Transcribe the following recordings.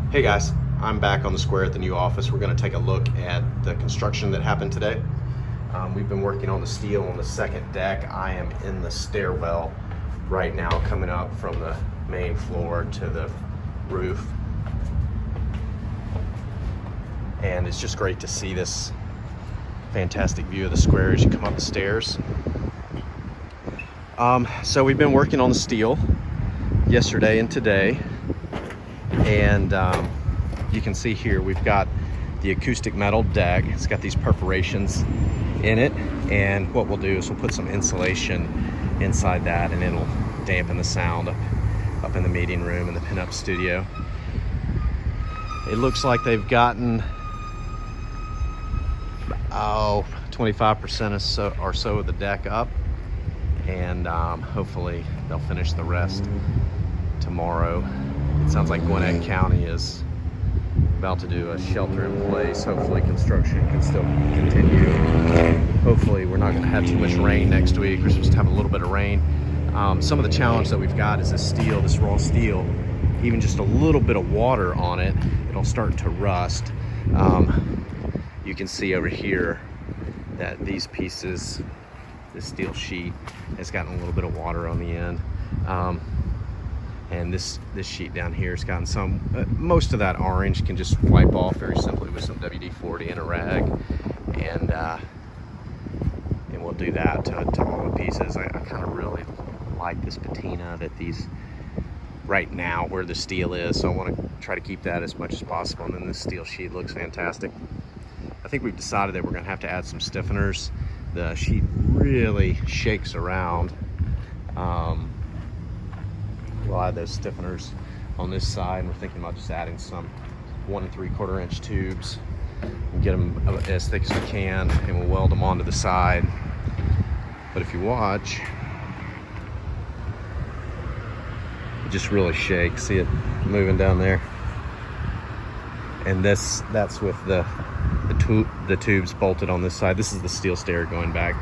Hey guys, I'm back on the square at the new office. We're going to take a look at the construction that happened today. We've been working on the steel on the second deck. I am in the stairwell right now, coming up from the main floor to the roof. And it's just great to see this fantastic view of the square as you come up the stairs. So we've been working on the steel yesterday and today. And you can see here we've got the acoustic metal deck. It's got these perforations in it, and what we'll do is we'll put some insulation inside that, and it'll dampen the sound up in the meeting room in the pinup studio. It looks like they've gotten 25% or so of the deck up, and hopefully they'll finish the rest tomorrow. It sounds like Gwinnett County is about to do a shelter in place. Hopefully construction can still continue. Hopefully we're not going to have too much rain next week. We're supposed to have a little bit of rain. Some of the challenge that we've got is this steel, this raw steel, even just a little bit of water on it, it'll start to rust. You can see over here that these pieces, this steel sheet has gotten a little bit of water on the end. And this sheet down here has gotten some, most of that orange can just wipe off very simply with some WD-40 and a rag, and we'll do that to all the pieces. I kind of really like this patina that these, right now where the steel is, so I want to try to keep that as much as possible, and then this steel sheet looks fantastic. I think we've decided that we're going to have to add some stiffeners. The sheet really shakes around. We'll add those stiffeners on this side, and we're thinking about just adding some 1 3/4 inch tubes and get them as thick as we can, and we'll weld them onto the side. But if you watch, it just really shakes. See it moving down there? And that's with the tubes bolted on this side. This is the steel stair going back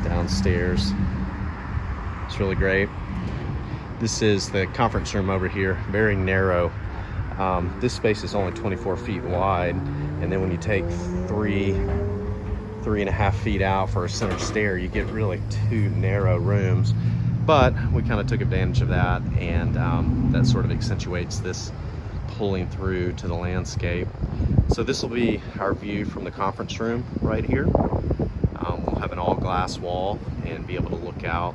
downstairs. It's really great. This is the conference room over here, very narrow. This space is only 24 feet wide, and then when you take 3.5 feet out for a center stair, you get really 2 narrow rooms. But we kind of took advantage of that, and that sort of accentuates this pulling through to the landscape. So this will be our view from the conference room right here. We'll have an all glass wall and be able to look out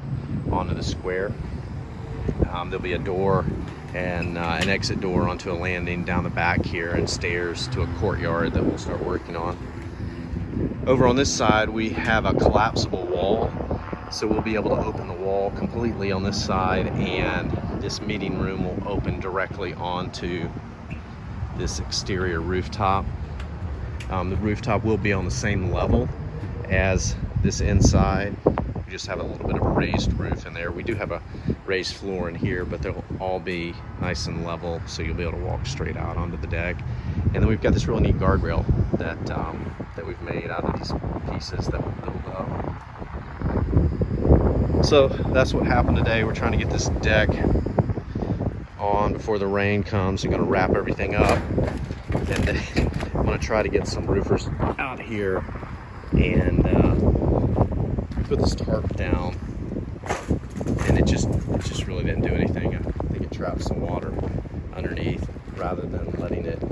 onto the square. There'll be a door and an exit door onto a landing down the back here, and stairs to a courtyard that we'll start working on. Over on this side we have a collapsible wall, so we'll be able to open the wall completely on this side, and this meeting room will open directly onto this exterior rooftop. The rooftop will be on the same level as this inside. We just have a little bit of a raised roof in there. We do have a raised floor in here, but they'll all be nice and level, so you'll be able to walk straight out onto the deck. And then we've got this really neat guardrail that we've made out of these pieces that we'll build up. So that's what happened today. We're trying to get this deck on before the rain comes. We're going to wrap everything up, and then I'm going to try to get some roofers out here and put this tarp down, and it just really didn't do anything. I think it trapped some water underneath rather than letting it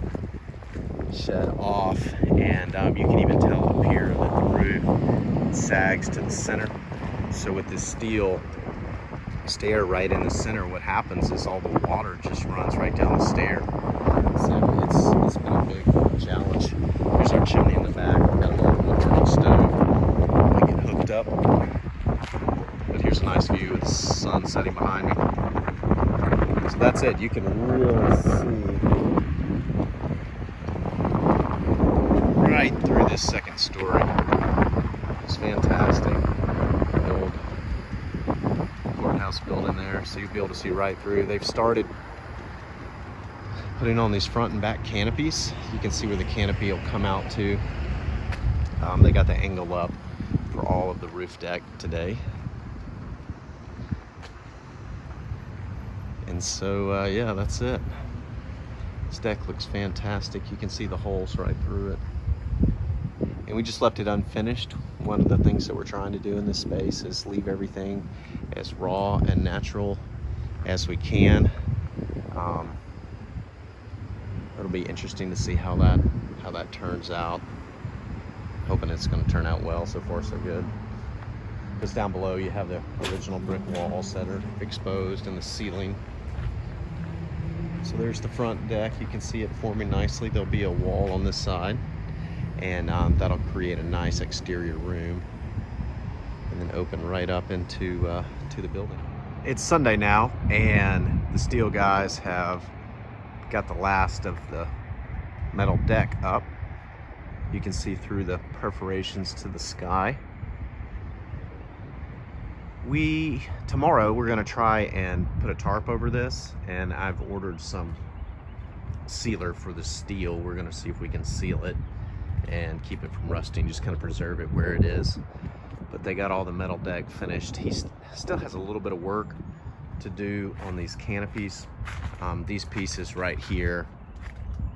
shed off. And you can even tell up here that the roof sags to the center. So with this steel stair right in the center, what happens is all the water just runs right down the stair. So it's been a big challenge. Here's our chimney in the back. We've got a little wood-burning stove. I get hooked up. But here's a nice view of the sun setting behind me. So that's it. You can really see right through this second story. It's fantastic. The old courthouse building there, so you'll be able to see right through. They've started putting on these front and back canopies. You can see where the canopy will come out to. They got the angle up for all of the roof deck today. And so, yeah, that's it. This deck looks fantastic. You can see the holes right through it. And we just left it unfinished. One of the things that we're trying to do in this space is leave everything as raw and natural as we can. It'll be interesting to see how that turns out. Hoping it's going to turn out well. So far so good. Because down below you have the original brick walls that are exposed in the ceiling. So there's the front deck. You can see it forming nicely. There'll be a wall on this side, and that'll create a nice exterior room, and then open right up into to the building. It's Sunday now, and the steel guys have got the last of the metal deck up. You can see through the perforations to the sky. Tomorrow we're gonna try and put a tarp over this, and I've ordered some sealer for the steel. We're gonna see if we can seal it and keep it from rusting, just kind of preserve it where it is. But they got all the metal deck finished. He still has a little bit of work to do on these canopies. These pieces right here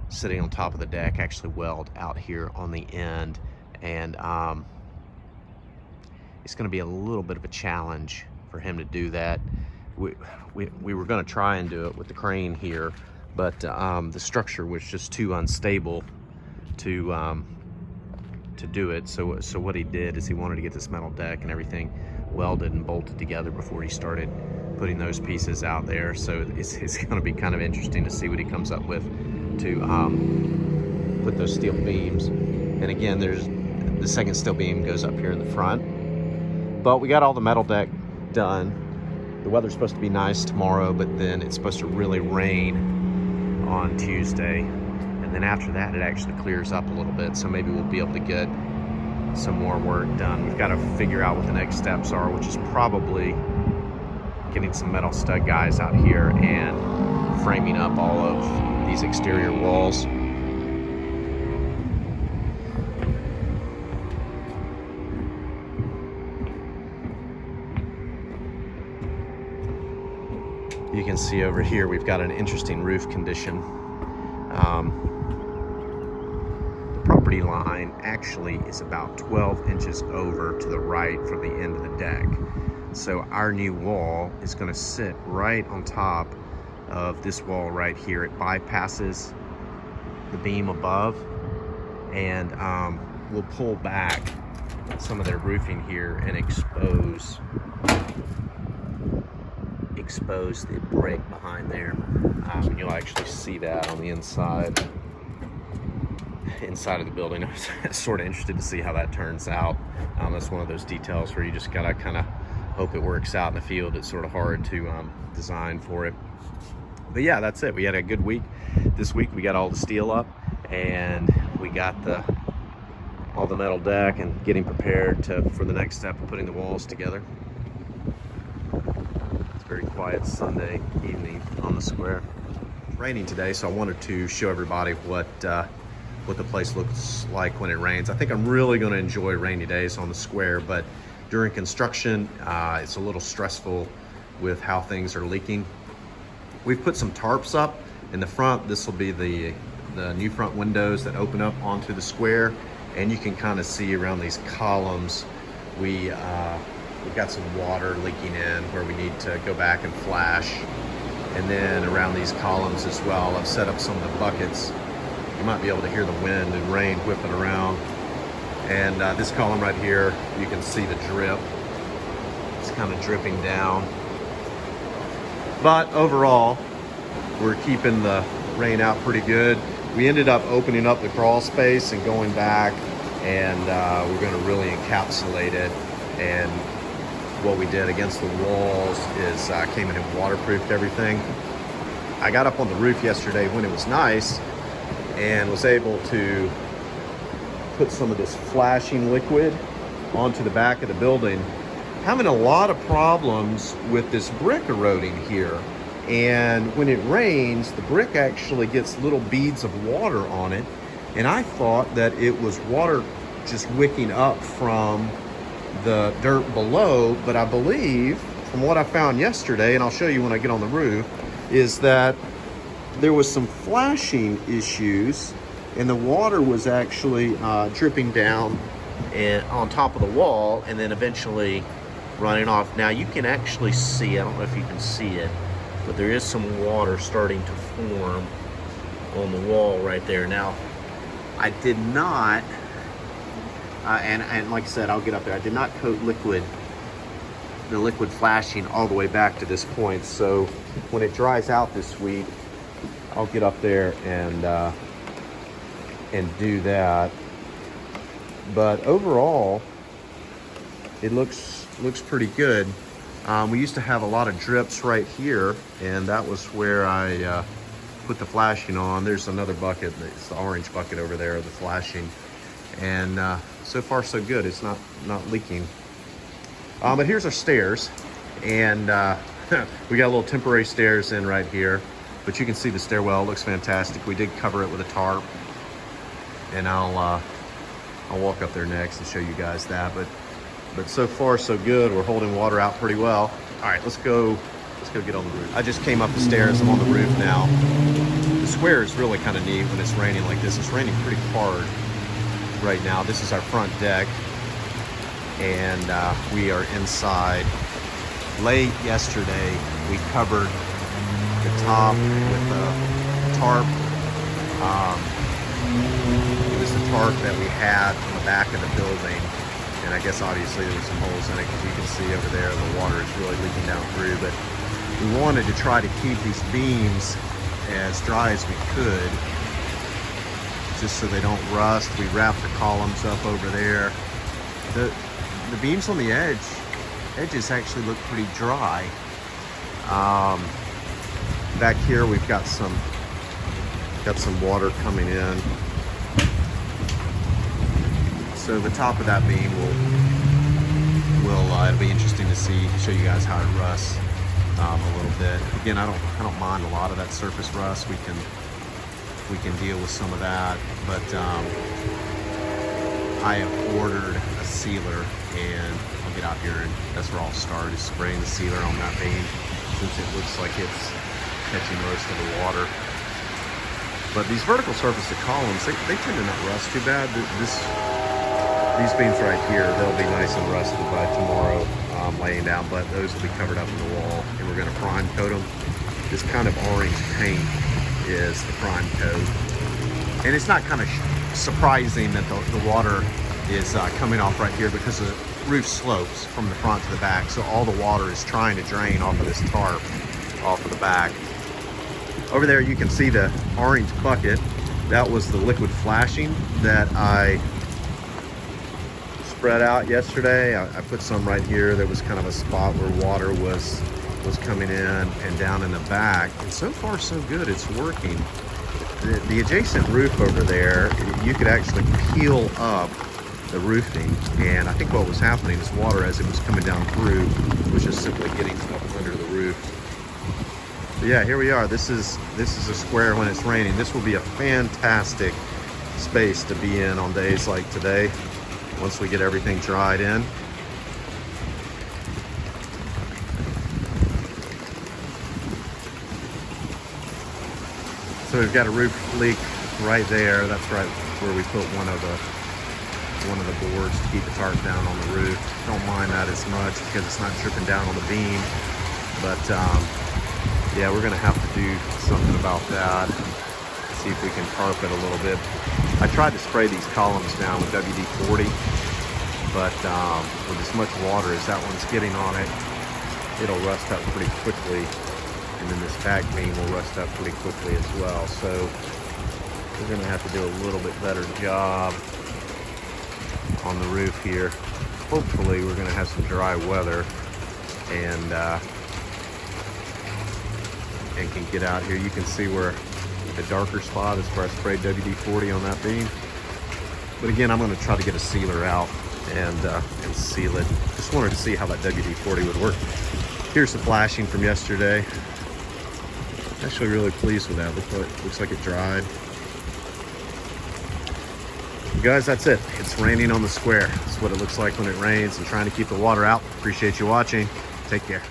sitting on top of the deck actually weld out here on the end, and it's going to be a little bit of a challenge for him to do that. We were going to try and do it with the crane here, but the structure was just too unstable to do it. So what he did is he wanted to get this metal deck and everything welded and bolted together before he started putting those pieces out there. So it's going to be kind of interesting to see what he comes up with to put those steel beams. And again, there's the second steel beam goes up here in the front. But we got all the metal deck done. The weather's supposed to be nice tomorrow, but then it's supposed to really rain on Tuesday. And then after that, it actually clears up a little bit. So maybe we'll be able to get some more work done. We've got to figure out what the next steps are, which is probably getting some metal stud guys out here and framing up all of these exterior walls. You can see over here we've got an interesting roof condition. The property line actually is about 12 inches over to the right from the end of the deck. So our new wall is going to sit right on top of this wall right here. It bypasses the beam above, and we'll pull back some of their roofing here and expose the brick behind there. And you'll actually see that on the inside of the building. I was sort of interested to see how that turns out. That's one of those details where you just gotta kind of hope it works out in the field. It's sort of hard to design for it. But yeah, that's it. We had a good week. This week we got all the steel up, and we got all the metal deck and getting prepared for the next step of putting the walls together. It's a very quiet Sunday evening on the square. It's raining today, so I wanted to show everybody what the place looks like when it rains. I think I'm really going to enjoy rainy days on the square, but during construction, it's a little stressful with how things are leaking. We've put some tarps up in the front. This will be the new front windows that open up onto the square, and you can kind of see around these columns we've got some water leaking in where we need to go back and flash. And then around these columns as well, I've set up some of the buckets. You might be able to hear the wind and rain whipping around. And this column right here, you can see the drip. It's kind of dripping down. But overall, we're keeping the rain out pretty good. We ended up opening up the crawl space and going back, and we're going to really encapsulate it. And what we did against the walls is came in and waterproofed everything. I got up on the roof yesterday when it was nice and was able to put some of this flashing liquid onto the back of the building. Having a lot of problems with this brick eroding here. And when it rains, the brick actually gets little beads of water on it. And I thought that it was water just wicking up from the dirt below, but I believe from what I found yesterday, and I'll show you when I get on the roof, is that there was some flashing issues, and the water was actually dripping down and on top of the wall, and then eventually running off. Now you can actually see, I don't know if you can see it, but there is some water starting to form on the wall right there. Now, I did not, and like I said, I'll get up there, I did not coat the liquid flashing all the way back to this point. So when it dries out this week, I'll get up there and do that. But overall, it looks pretty good. We used to have a lot of drips right here, and that was where I put the flashing on. There's another bucket, it's the orange bucket over there, the flashing. And so far so good, it's not leaking. But here's our stairs, and we got a little temporary stairs in right here, but you can see the stairwell, it looks fantastic. We did cover it with a tarp, and I'll walk up there next and show you guys that. But so far so good. We're holding water out pretty well. All right, let's go get on the roof. I just came up the stairs, I'm on the roof now. The square is really kind of neat when it's raining like this. It's raining pretty hard right now. This is our front deck, and we are inside. Late yesterday, we covered the top with a tarp. It was the tarp that we had on the back of the building, and I guess obviously there were some holes in it, because you can see over there the water is really leaking down through. But we wanted to try to keep these beams as dry as we could, just so they don't rust. We wrapped the columns up over there. The beams on the edges actually look pretty dry. Back here we've got some water coming in. So the top of that beam will it'll be interesting to show you guys how it rusts a little bit. Again, I don't mind a lot of that surface rust. We can deal with some of that, but I have ordered a sealer, and I'll get out here, and that's where I'll start, is spraying the sealer on that beam, since it looks like it's catching most of the water. But these vertical surface columns, they tend to not rust too bad. These beams right here, they'll be nice and rusted by tomorrow laying down, but those will be covered up in the wall, and we're going to prime coat them. This kind of orange paint is the prime coat, and it's not kind of surprising that the water is coming off right here, because the roof slopes from the front to the back, so all the water is trying to drain off of this tarp off of the back. Over there you can see the orange bucket. That was the liquid flashing that I spread out yesterday. I put some right here. There was kind of a spot where water was coming in, and down in the back. And so far so good, it's working. The adjacent roof over there, you could actually peel up the roofing, and I think what was happening is water, as it was coming down through, was just simply getting up under the roof. But yeah, here we are. This is a square when it's raining. This will be a fantastic space to be in on days like today, once we get everything dried in. So we've got a roof leak right there. That's right where we put one of the boards to keep the tarp down on the roof. Don't mind that as much, because it's not dripping down on the beam. But yeah, we're gonna have to do something about that. See if we can tarp it a little bit. I tried to spray these columns down with WD-40, but with as much water as that one's getting on it, it'll rust up pretty quickly. And then this back beam will rust up pretty quickly as well. So we're gonna have to do a little bit better job on the roof here. Hopefully we're gonna have some dry weather, and can get out here. You can see where the darker spot is where I sprayed WD-40 on that beam. But again, I'm gonna try to get a sealer out and seal it. Just wanted to see how that WD-40 would work. Here's the flashing from yesterday. Actually really pleased with that. Looks like it dried. Guys, that's it. It's raining on the square. That's what it looks like when it rains. I'm trying to keep the water out. Appreciate you watching. Take care.